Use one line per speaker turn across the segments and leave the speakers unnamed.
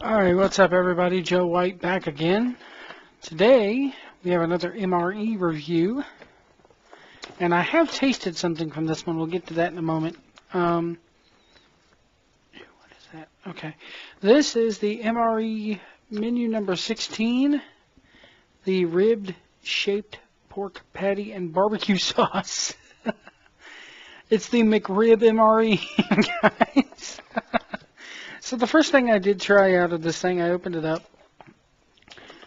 Alright, what's up everybody? Joe White back again. Today we have another MRE review. And I have tasted something from this one. We'll get to that in a moment. What is that? Okay. This is the MRE menu number 16. The ribbed shaped pork patty and barbecue sauce. It's the McRib MRE, guys. So the first thing I did try out of this thing, I opened it up,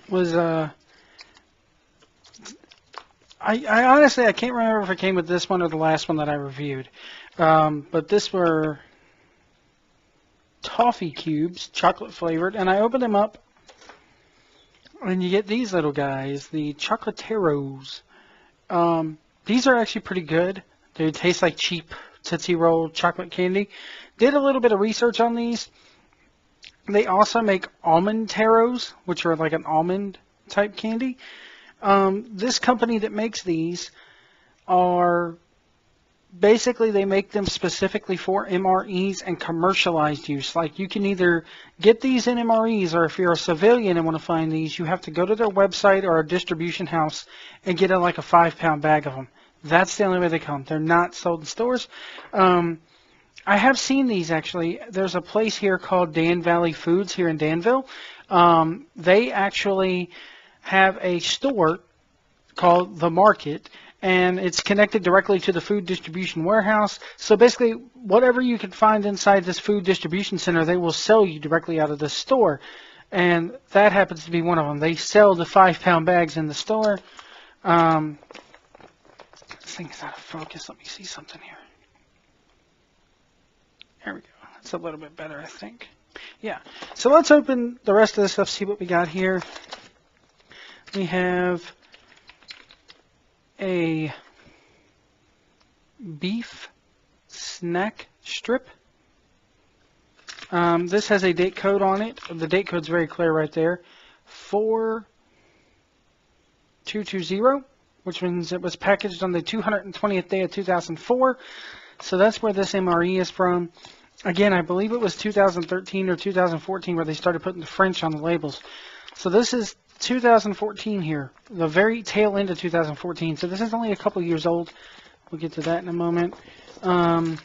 was, I honestly, I can't remember if it came with this one or the last one that I reviewed. But this were toffee cubes, chocolate flavored, and I opened them up, and you get these little guys, the chocolateros. These are actually pretty good. They taste like cheap Tootsie Roll chocolate candy. Did a little bit of research on these. They also make almond taros, which are like an almond type candy. This company that makes these are basically, they make them specifically for MREs and commercialized use. Like, you can either get these in MREs, or if you're a civilian and want to find these, you have to go to their website or a distribution house and get like a 5-pound bag of them. That's the only way they come. They're not sold in stores. I have seen these actually. There's a place here called Dan Valley Foods here in Danville. They actually have a store called The Market, and it's connected directly to the food distribution warehouse. So basically, whatever you can find inside this food distribution center, they will sell you directly out of the store. And that happens to be one of them. They sell the 5-pound bags in the store. This thing is out of focus. Let me see something here. There we go. That's a little bit better, I think. Yeah. So let's open the rest of the stuff, see what we got here. We have a beef snack strip. This has a date code on it. The date code's very clear right there. 4220, which means it was packaged on the 220th day of 2004. So that's where this MRE is from. Again, I believe it was 2013 or 2014 where they started putting the French on the labels. So this is 2014 here, the very tail end of 2014. So this is only a couple years old. We'll get to that in a moment. FRH,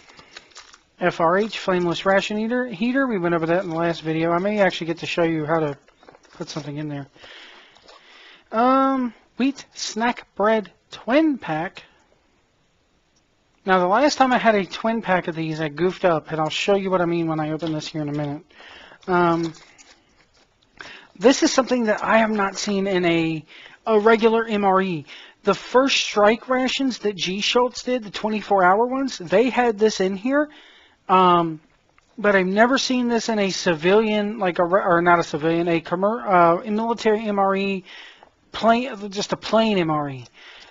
flameless ration heater. We went over that in the last video. I may actually get to show you how to put something in there. Wheat snack bread twin pack. Now, the last time I had a twin pack of these, I goofed up, and I'll show you what I mean when I open this here in a minute. This is something that I have not seen in a regular MRE. The first strike rations that G. Schultz did, the 24-hour ones, they had this in here. But I've never seen this in a civilian, or not a civilian, a military MRE, just a plain MRE.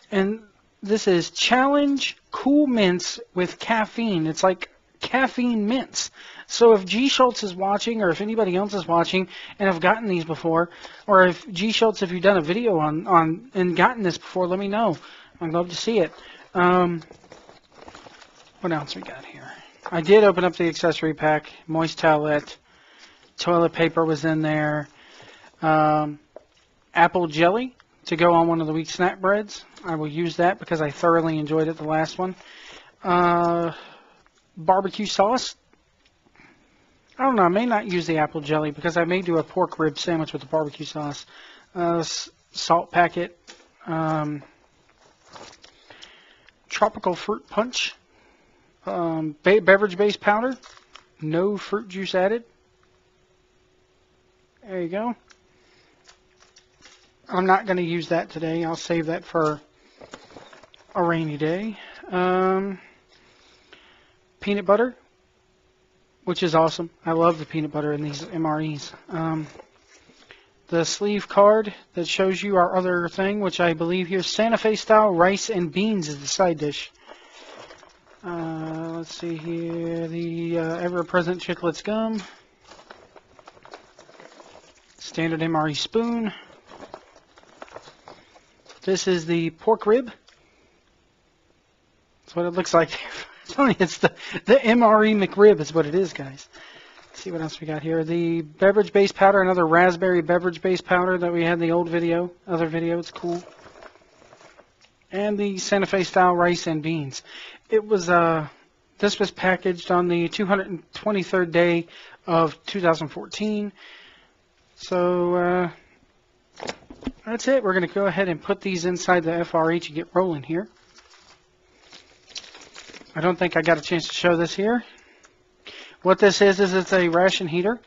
And this is Challenge Cool Mints with caffeine. It's like caffeine mints. So if G. Schultz is watching, or if anybody else is watching and have gotten these before, or if G. Schultz, if you've done a video on and gotten this before, let me know. I'd love to see it. What else we got here? I did open up the accessory pack. Moist towelette. Toilet paper was in there. Apple jelly to go on one of the wheat snack breads. I will use that because I thoroughly enjoyed it the last one. Barbecue sauce. I don't know. I may not use the apple jelly because I may do a pork rib sandwich with the barbecue sauce. Salt packet. Tropical fruit punch. Beverage base powder. No fruit juice added. There you go. I'm not going to use that today. I'll save that for a rainy day. Peanut butter, which is awesome. I love the peanut butter in these MREs. The sleeve card that shows you our other thing, which I believe here, Santa Fe style rice and beans is the side dish. Let's see here, the ever-present Chiclets gum. Standard MRE spoon. This is the pork rib. That's what it looks like. It's the MRE McRib is what it is, guys. Let's see what else we got here. The beverage base powder, another raspberry beverage base powder that we had in the old video, other video. It's cool. And the Santa Fe style rice and beans. It was this was packaged on the 223rd day of 2014. So that's it. We're going to go ahead and put these inside the FRH and get rolling here. I don't think I got a chance to show this here. What this is it's a ration heater.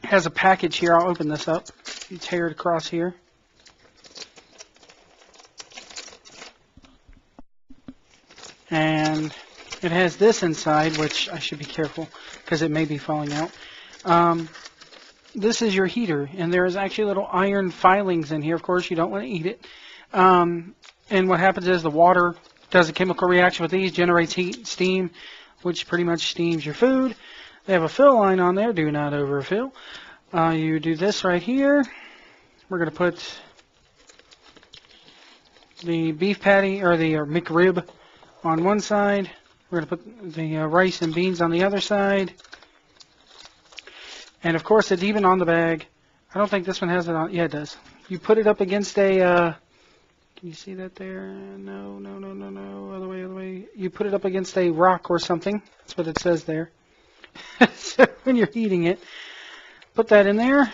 It has a package here. I'll open this up. You tear it across here. And it has this inside, which I should be careful because it may be falling out. This is your heater, and there is actually little iron filings in here. Of course, you don't want to eat it. And what happens is the water does a chemical reaction with these, generates heat, steam, which pretty much steams your food. They have a fill line on there. Do not overfill. You do this right here. We're going to put the beef patty or the McRib on one side. We're going to put the rice and beans on the other side. And of course, it's even on the bag. I don't think this one has it on. Yeah, it does. You put it up against a, can you see that there? No. Other way. You put it up against a rock or something. That's what it says there. So when you're heating it, put that in there.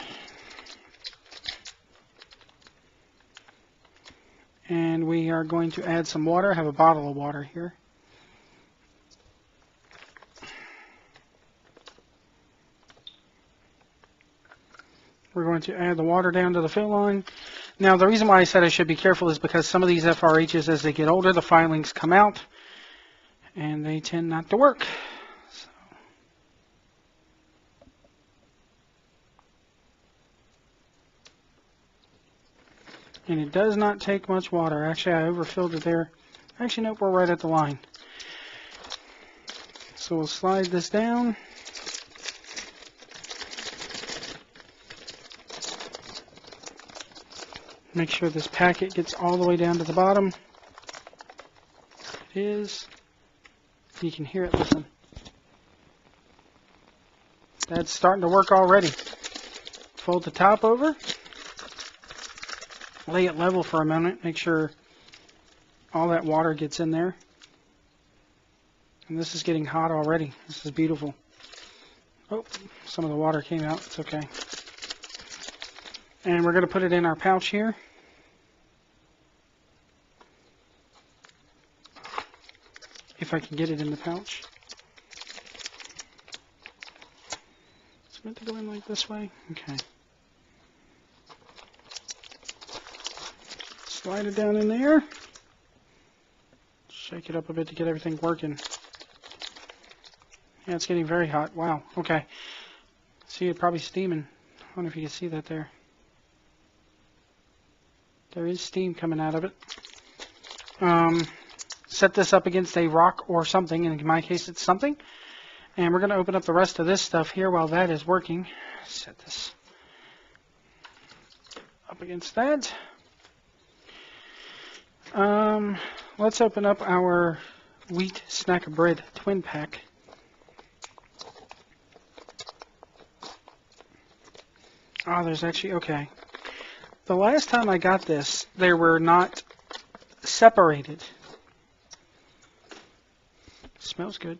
And we are going to add some water. I have a bottle of water here. We're going to add the water down to the fill line. Now, the reason why I said I should be careful is because some of these FRHs, as they get older, the filings come out, and they tend not to work. So. And it does not take much water. Actually, I overfilled it there. Actually, nope, we're right at the line. So we'll slide this down. Make sure this packet gets all the way down to the bottom. It is. You can hear it, listen. That's starting to work already. Fold the top over. Lay it level for a moment. Make sure all that water gets in there. And this is getting hot already. This is beautiful. Oh, some of the water came out. It's okay. And we're going to put it in our pouch here. If I can get it in the pouch. It's meant to go in like this way. Okay. Slide it down in there. Shake it up a bit to get everything working. Yeah, it's getting very hot. Wow. Okay. See it probably steaming. I wonder if you can see that there. There is steam coming out of it. Set this up against a rock or something. In my case, it's something. And we're going to open up the rest of this stuff here while that is working. Set this up against that. Let's open up our wheat snack bread twin pack. Oh, there's actually, okay. The last time I got this, they were not separated. Smells good.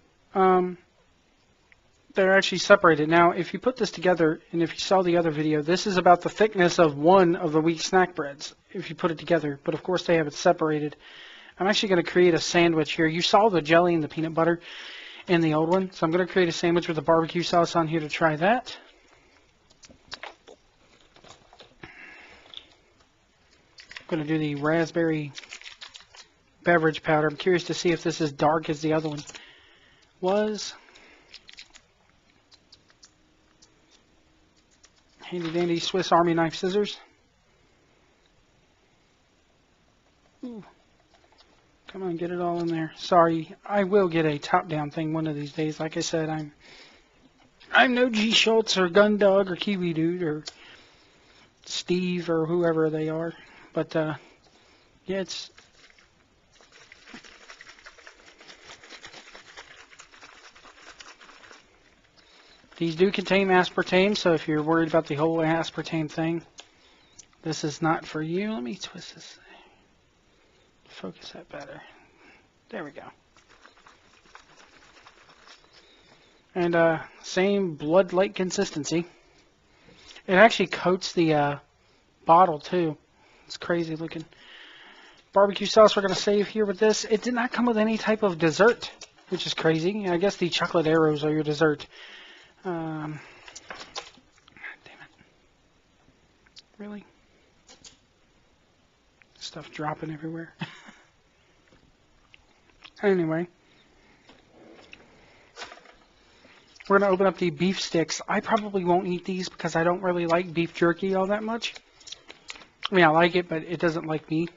They're actually separated. Now, if you put this together, and if you saw the other video, this is about the thickness of one of the wheat snack breads, if you put it together. But of course, they have it separated. I'm actually going to create a sandwich here. You saw the jelly and the peanut butter in the old one. So I'm going to create a sandwich with the barbecue sauce on here to try that. I'm going to do the raspberry beverage powder. I'm curious to see if this is dark as the other one was. Handy dandy Swiss Army knife scissors. Ooh. Come on, get it all in there. Sorry, I will get a top-down thing one of these days. Like I said, I'm no G. Schultz or Gundog or Kiwi Dude or Steve or whoever they are. But, yeah, it's... These do contain aspartame, so if you're worried about the whole aspartame thing, this is not for you. Let me twist this. Focus that better. There we go. And same blood-like consistency. It actually coats the bottle too. It's crazy looking. Barbecue sauce we're going to save here with this. It did not come with any type of dessert, which is crazy. I guess the chocolate arrows are your dessert. God damn it. Really? Stuff dropping everywhere. Anyway. We're going to open up the beef sticks. I probably won't eat these because I don't really like beef jerky all that much. I mean, I like it, but it doesn't like me.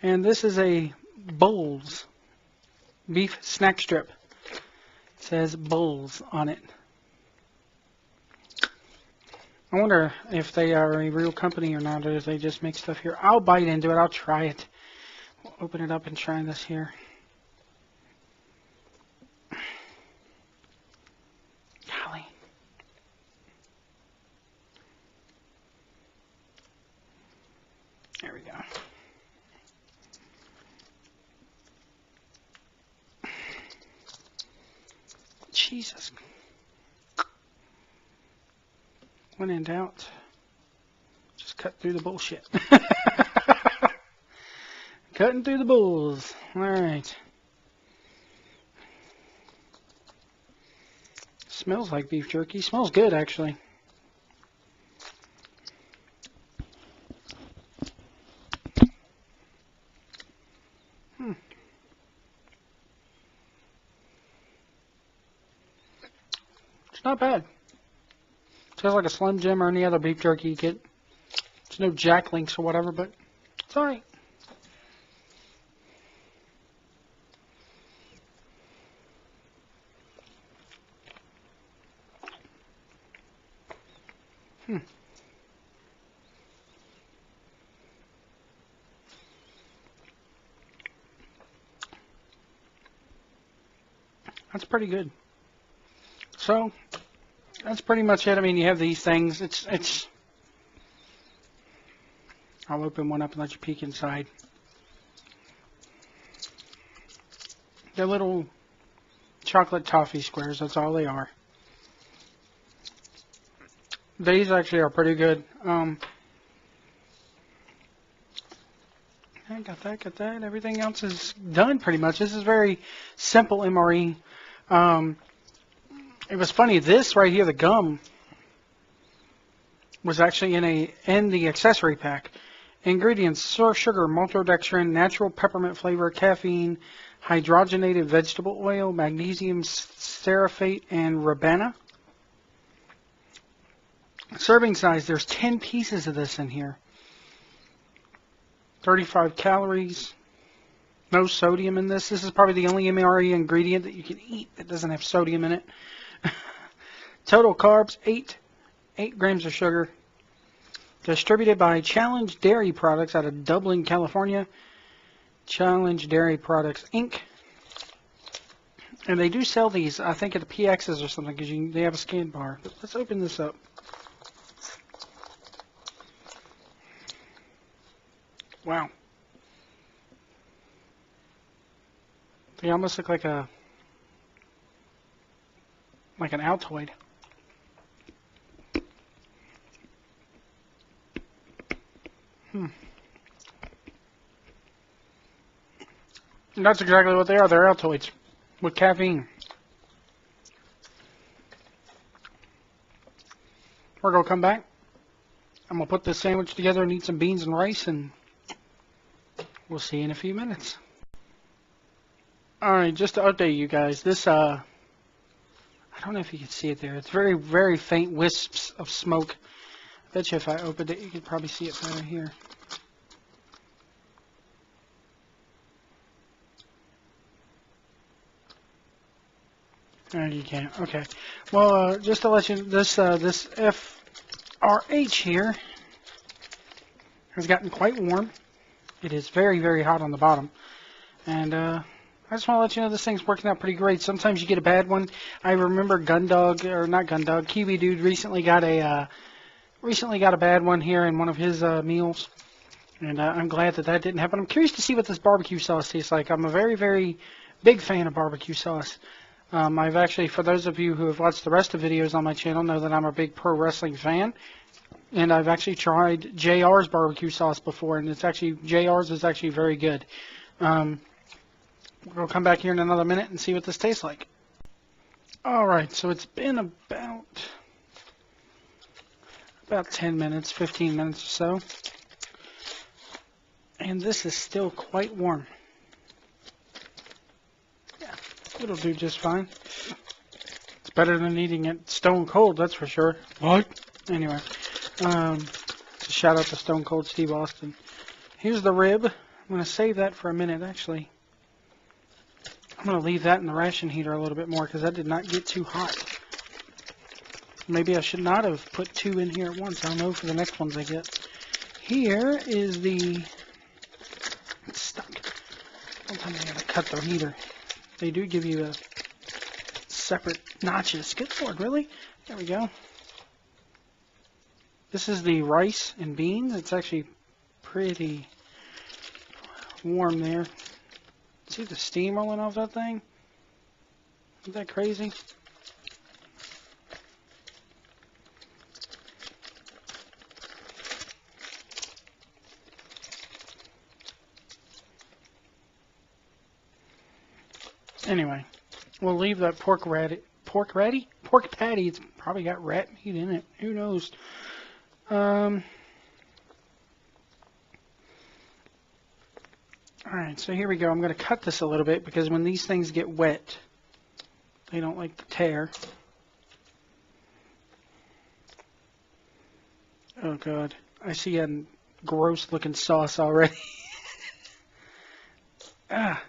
And this is a Bulls beef snack strip. It says Bulls on it. I wonder if they are a real company or not, or if they just make stuff here. I'll bite into it. I'll try it. We'll open it up and try this here. Golly. There we go. Jesus. When in doubt, just cut through the bullshit. Cutting through the bulls. Alright. Smells like beef jerky. Smells good, actually. It's not bad. Tastes like a Slim Jim or any other beef jerky you get. It's no Jack Links or whatever, but it's alright. That's pretty good. So, that's pretty much it. I mean, you have these things. It's. I'll open one up and let you peek inside. They're little chocolate toffee squares. That's all they are. These actually are pretty good. I got that. Everything else is done pretty much. This is very simple MRE. It was funny. This right here, the gum, was actually in the accessory pack. Ingredients: sugar, maltodextrin, natural peppermint flavor, caffeine, hydrogenated vegetable oil, magnesium stearate, and rabana. Serving size: there's 10 pieces of this in here. 35 calories. No sodium in this. This is probably the only MRE ingredient that you can eat that doesn't have sodium in it. Total carbs, 8 grams of sugar. Distributed by Challenge Dairy Products out of Dublin, California. Challenge Dairy Products, Inc. And they do sell these, I think, at the PXs or something, because they have a scan bar. But let's open this up. Wow. They almost look like an Altoid. And that's exactly what they are. They're Altoids with caffeine. We're going to come back. I'm going to put this sandwich together and eat some beans and rice, and we'll see you in a few minutes. Alright, just to update you guys, this, I don't know if you can see it there. It's very, very faint wisps of smoke. I bet you if I opened it, you could probably see it better here. You can't. Okay. Well, just to let you, this FRH here has gotten quite warm. It is very, very hot on the bottom. And I just want to let you know this thing's working out pretty great. Sometimes you get a bad one. I remember Kiwi Dude recently got a bad one here in one of his meals. And I'm glad that didn't happen. I'm curious to see what this barbecue sauce tastes like. I'm a very, very big fan of barbecue sauce. I've actually, for those of you who have watched the rest of the videos on my channel, know that I'm a big pro wrestling fan. And I've actually tried JR's barbecue sauce before, and JR's is actually very good. We'll come back here in another minute and see what this tastes like. Alright, so it's been about 10 minutes, 15 minutes or so. And this is still quite warm. Yeah, it'll do just fine. It's better than eating it stone cold, that's for sure. What? Anyway, shout out to Stone Cold Steve Austin. Here's the rib. I'm going to save that for a minute, actually. I'm going to leave that in the ration heater a little bit more because that did not get too hot. Maybe I should not have put 2 in here at once. I'll know for the next ones I get. Here is the... It's stuck. Don't tell me I got to cut the heater. They do give you a separate notches. Good Lord, really? There we go. This is the rice and beans. It's actually pretty warm there. See the steam rolling off that thing? Isn't that crazy? Anyway, we'll leave that pork patty. It's probably got rat meat in it. Who knows? Alright, so here we go. I'm going to cut this a little bit because when these things get wet, they don't like to tear. Oh God, I see a gross looking sauce already. Ah.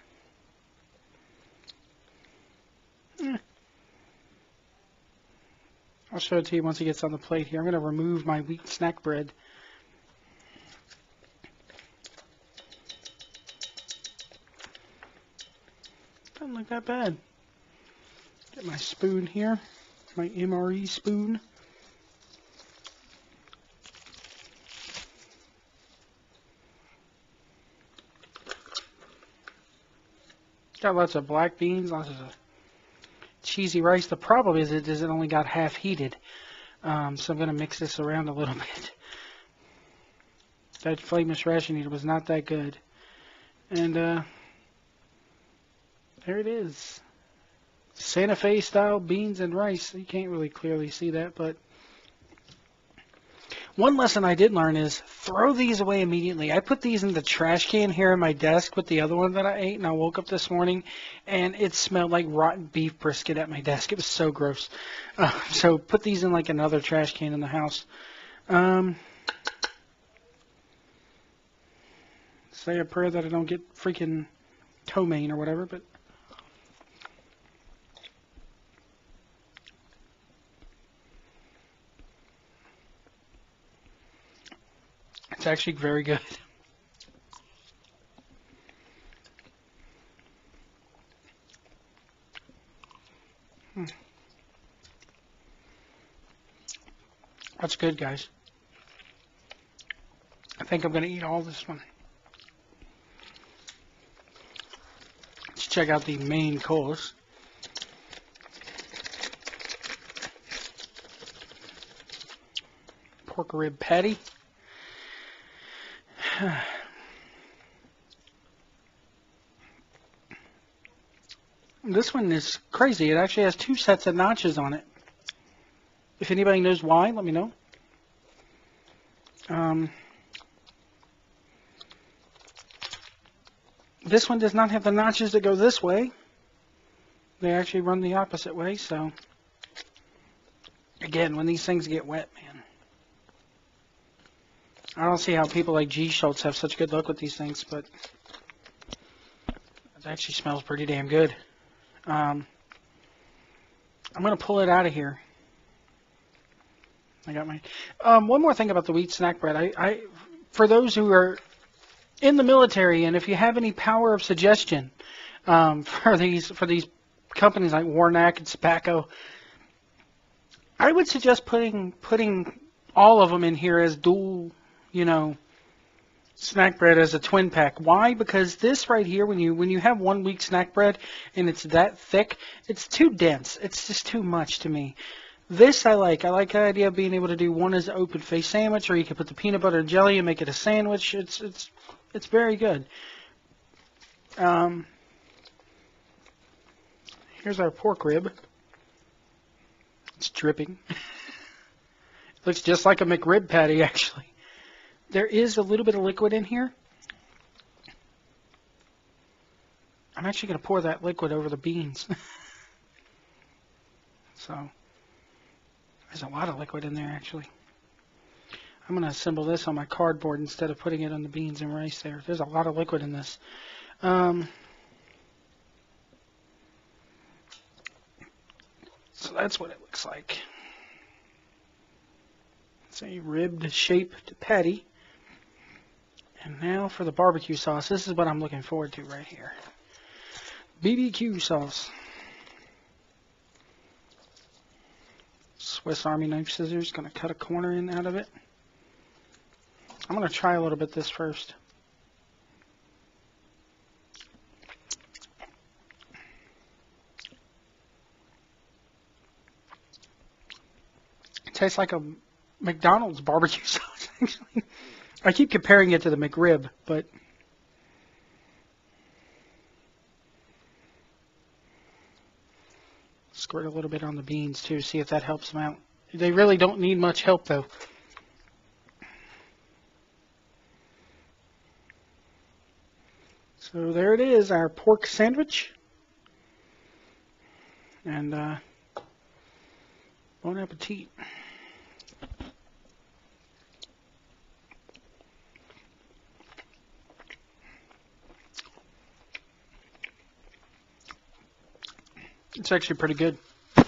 I'll show it to you once it gets on the plate here. I'm going to remove my wheat snack bread. Doesn't look that bad. Get my spoon here, my MRE spoon. Got lots of black beans, lots of cheesy rice. The problem is it only got half heated. So I'm going to mix this around a little bit. That flameless ration heater was not that good. And there it is. Santa Fe style beans and rice. You can't really clearly see that, but one lesson I did learn is throw these away immediately. I put these in the trash can here in my desk with the other one that I ate, and I woke up this morning, and it smelled like rotten beef brisket at my desk. It was so gross. So put these in like another trash can in the house. Say a prayer that I don't get freaking ptomaine or whatever, but it's actually very good. That's good, guys. I think I'm going to eat all this one. Let's check out the main course. Pork rib patty. This one is crazy. It actually has 2 sets of notches on it. If anybody knows why, let me know. This one does not have the notches that go this way. They actually run the opposite way, so again, when these things get wet, man, I don't see how people like G. Schultz have such good luck with these things, but it actually smells pretty damn good. I'm going to pull it out of here. I got my... one more thing about the wheat snack bread. For those who are in the military, and if you have any power of suggestion for these companies like Warnack and Spaco, I would suggest putting all of them in here as dual, snack bread as a twin pack. Why? Because this right here, when you have 1 week snack bread and it's that thick, it's too dense. It's just too much to me. This I like. I like the idea of being able to do one as an open face sandwich, or you can put the peanut butter and jelly and make it a sandwich. It's very good. Here's our pork rib. It's dripping. It looks just like a McRib patty, actually. There is a little bit of liquid in here. I'm actually going to pour that liquid over the beans. So, there's a lot of liquid in there, actually. I'm going to assemble this on my cardboard instead of putting it on the beans and rice there. There's a lot of liquid in this. So that's what it looks like. It's a ribbed shaped patty. And now for the barbecue sauce. This is what I'm looking forward to right here. BBQ sauce. Swiss Army knife scissors. Going to cut a corner in out of it. I'm going to try a little bit this first. It tastes like a McDonald's barbecue sauce, actually. I keep comparing it to the McRib, but squirt a little bit on the beans too, see if that helps them out. They really don't need much help though. So there it is, our pork sandwich. And bon appetit. It's actually pretty good. I'm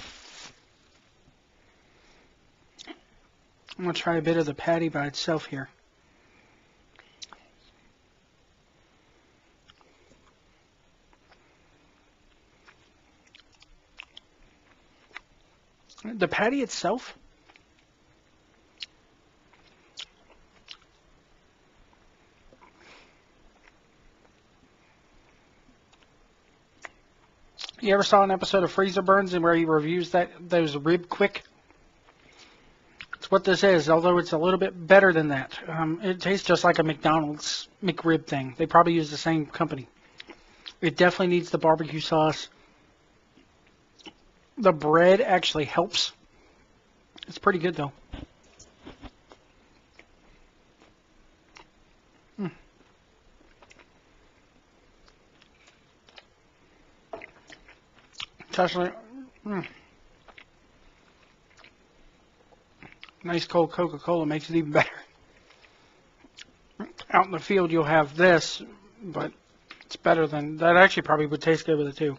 going to try a bit of the patty by itself here. The patty itself, you ever saw an episode of Freezer Burns and where he reviews those rib quick? It's what this is, although it's a little bit better than that. It tastes just like a McDonald's McRib thing. They probably use the same company. It definitely needs the barbecue sauce. The bread actually helps. It's pretty good though. It's actually nice cold Coca-Cola makes it even better. Out in the field you'll have this, but it's better than that. Actually probably would taste good with it too.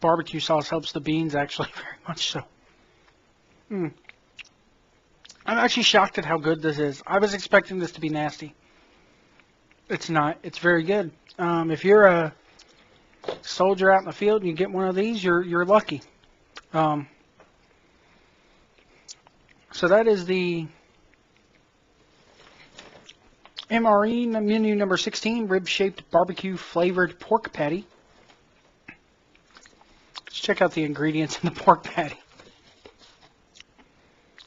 Barbecue sauce helps the beans actually very much so. I'm actually shocked at how good this is. I was expecting this to be nasty. It's not. It's very good. If you're a soldier out in the field and you get one of these, you're lucky. So that is the MRE menu number 16, rib-shaped barbecue flavored pork patty. Let's check out the ingredients in the pork patty.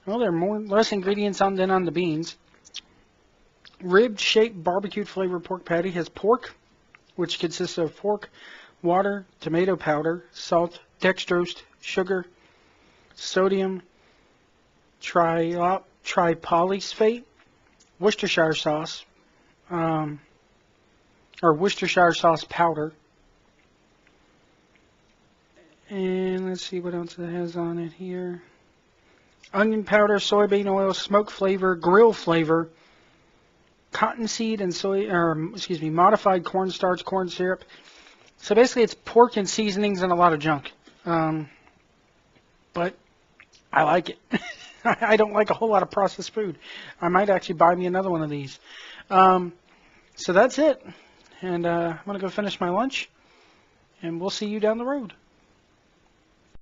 Well, there are less ingredients than on the beans. Rib-shaped barbecued flavored pork patty has pork, which consists of pork, water, tomato powder, salt, dextrose, sugar, sodium, tripolyphosphate, Worcestershire sauce, or Worcestershire sauce powder. And let's see what else it has on it here. Onion powder, soybean oil, smoke flavor, grill flavor, cottonseed and modified cornstarch, corn syrup. So basically it's pork and seasonings and a lot of junk. but I like it. I don't like a whole lot of processed food. I might actually buy me another one of these. So that's it. And I'm going to go finish my lunch, and we'll see you down the road.